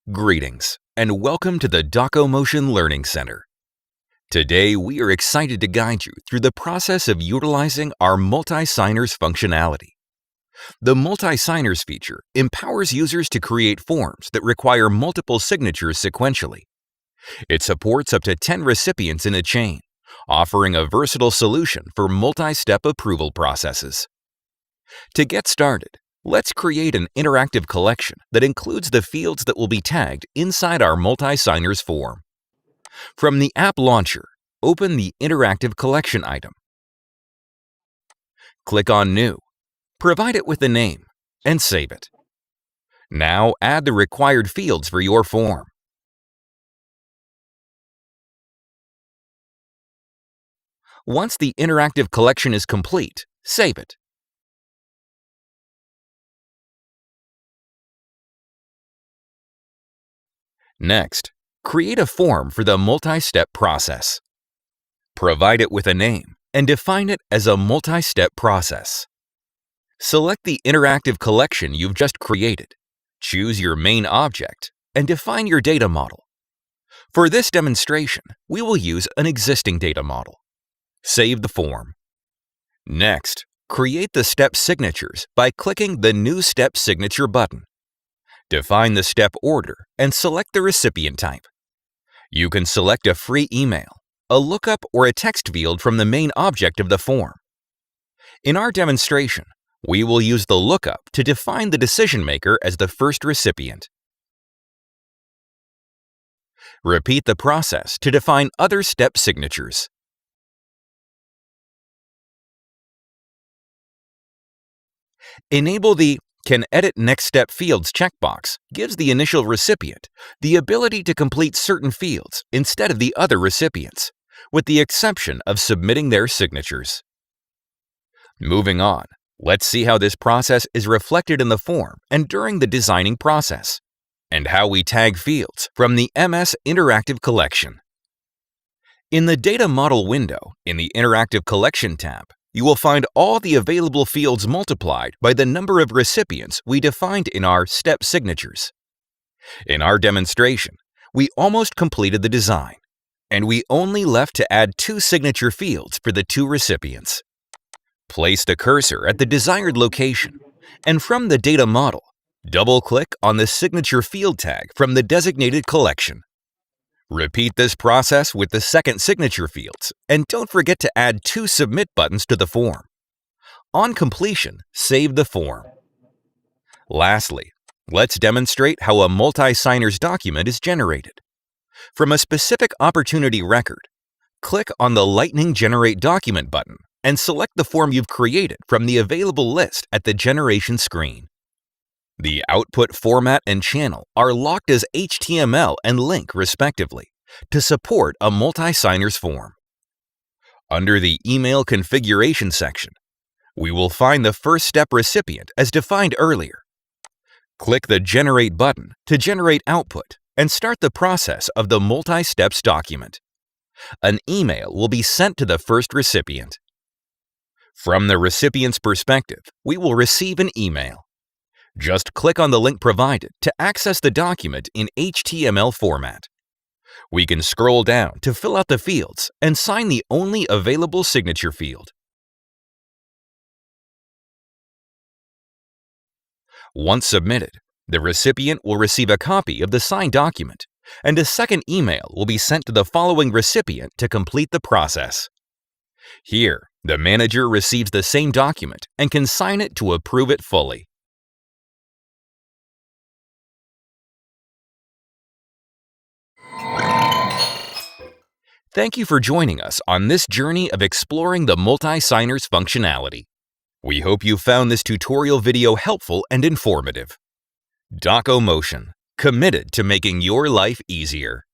Greetings, and welcome to the DocoMotion Learning Center. Today, we are excited to guide you through the process of utilizing our multi-signers functionality. The multi-signers feature empowers users to create forms that require multiple signatures sequentially. It supports up to 10 recipients in a chain, offering a versatile solution for multi-step approval processes. To get started, let's create an interactive collection that includes the fields that will be tagged inside our multi-signers form. From the app launcher, open the interactive collection item. Click on New, provide it with a name, and save it. Now add the required fields for your form. Once the interactive collection is complete, save it. Next, create a form for the multi-step process. Provide it with a name and define it as a multi-step process. Select the interactive collection you've just created, choose your main object, and define your data model. For this demonstration, we will use an existing data model. Save the form. Next, create the step signatures by clicking the New Step Signature button. Define the step order and select the recipient type. You can select a free email, a lookup, or a text field from the main object of the form. In our demonstration, we will use the lookup to define the decision maker as the first recipient. Repeat the process to define other step signatures. Enable the Can Edit Next Step Fields checkbox gives the initial recipient the ability to complete certain fields instead of the other recipients, with the exception of submitting their signatures. Moving on, let's see how this process is reflected in the form and during the designing process, and how we tag fields from the MS Interactive Collection. In the Data Model window in the Interactive Collection tab, you will find all the available fields multiplied by the number of recipients we defined in our step signatures. In our demonstration, we almost completed the design, and we only left to add 2 signature fields for the 2 recipients. Place the cursor at the desired location, and from the data model, double-click on the signature field tag from the designated collection. Repeat this process with the second signature fields, and don't forget to add 2 submit buttons to the form. On completion, save the form. Lastly, let's demonstrate how a multi-signers document is generated. From a specific opportunity record, click on the Lightning Generate Document button and select the form you've created from the available list at the generation screen. The output format and channel are locked as HTML and link respectively to support a multi-signers form. Under the Email Configuration section, we will find the first step recipient as defined earlier. Click the Generate button to generate output and start the process of the multi-steps document. An email will be sent to the first recipient. From the recipient's perspective, we will receive an email. Just click on the link provided to access the document in HTML format. We can scroll down to fill out the fields and sign the only available signature field. Once submitted, the recipient will receive a copy of the signed document, and a second email will be sent to the following recipient to complete the process. Here, the manager receives the same document and can sign it to approve it fully. Thank you for joining us on this journey of exploring the multi-signers functionality. We hope you found this tutorial video helpful and informative. DocoMotion, committed to making your life easier.